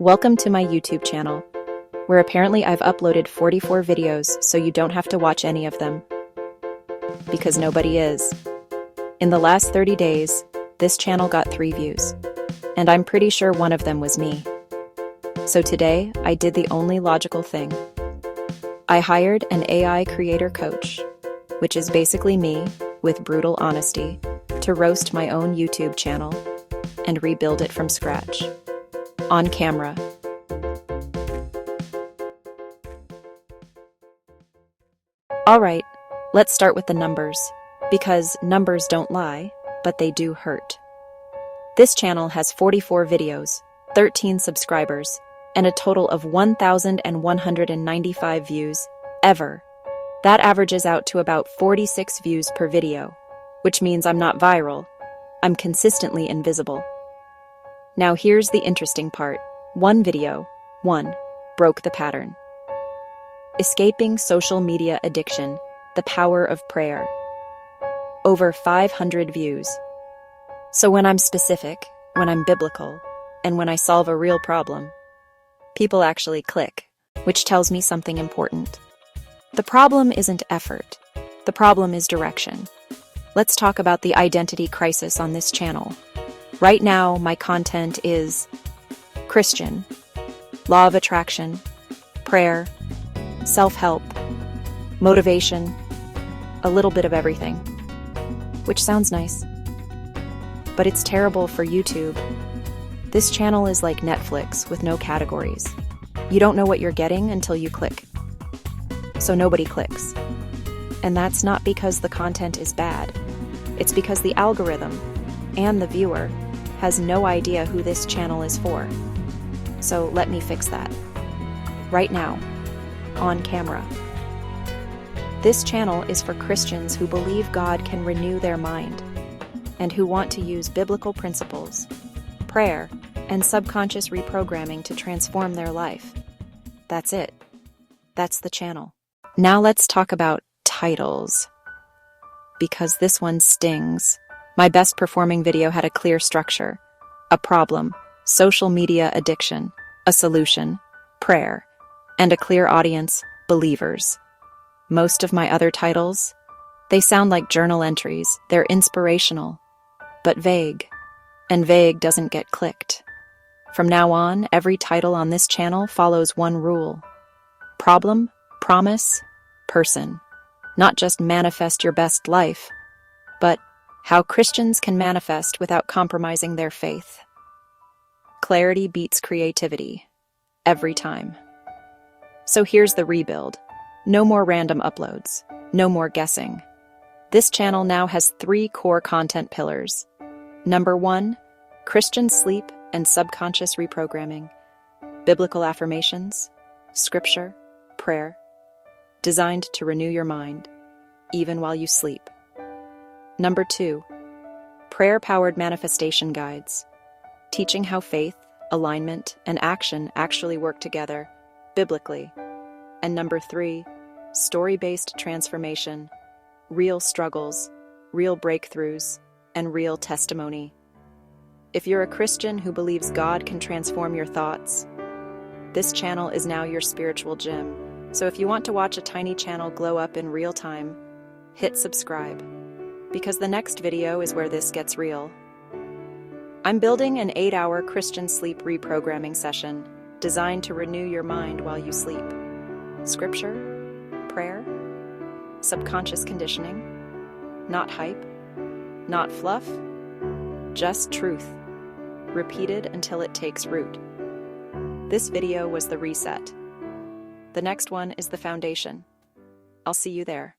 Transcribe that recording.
Welcome to my YouTube channel, where apparently I've uploaded 44 videos so you don't have to watch any of them. Because nobody is. In the last 30 days, this channel got 3 views, and I'm pretty sure one of them was me. So today, I did the only logical thing. I hired an AI creator coach, which is basically me, with brutal honesty, to roast my own YouTube channel and rebuild it from scratch. On camera. Alright, let's start with the numbers, because numbers don't lie, but they do hurt. This channel has 44 videos, 13 subscribers, and a total of 1,195 views, ever. That averages out to about 46 views per video, which means I'm not viral. I'm consistently invisible. Now here's the interesting part. One video, broke the pattern. Escaping social media addiction, the power of prayer. Over 500 views. So when I'm specific, when I'm biblical, and when I solve a real problem, people actually click, which tells me something important. The problem isn't effort. The problem is direction. Let's talk about the identity crisis on this channel. Right now, my content is Christian, law of attraction, prayer, self-help, motivation, a little bit of everything, which sounds nice. But it's terrible for YouTube. This channel is like Netflix with no categories. You don't know what you're getting until you click. So nobody clicks. And that's not because the content is bad. It's because the algorithm and the viewer has no idea who this channel is for. So let me fix that. Right now, on camera. This channel is for Christians who believe God can renew their mind and who want to use biblical principles, prayer, and subconscious reprogramming to transform their life. That's it. That's the channel. Now let's talk about titles. Because this one stings. My best performing video had a clear structure, a problem, social media addiction, a solution, prayer, and a clear audience, believers. Most of my other titles, they sound like journal entries. They're inspirational, but vague. And vague doesn't get clicked. From now on, every title on this channel follows one rule. Problem, promise, person. Not just manifest your best life, but how Christians can manifest without compromising their faith. Clarity beats creativity. Every time. So here's the rebuild. No more random uploads. No more guessing. This channel now has 3 core content pillars. Number 1, Christian sleep and subconscious reprogramming. Biblical affirmations, scripture, prayer. Designed to renew your mind, even while you sleep. Number 2, prayer-powered manifestation guides, teaching how faith, alignment, and action actually work together, biblically. And number 3, story-based transformation, real struggles, real breakthroughs, and real testimony. If you're a Christian who believes God can transform your thoughts, this channel is now your spiritual gym. So if you want to watch a tiny channel glow up in real time, hit subscribe. Because the next video is where this gets real. I'm building an 8-hour Christian sleep reprogramming session designed to renew your mind while you sleep. Scripture, prayer, subconscious conditioning, not hype, not fluff, just truth, repeated until it takes root. This video was the reset. The next one is the foundation. I'll see you there.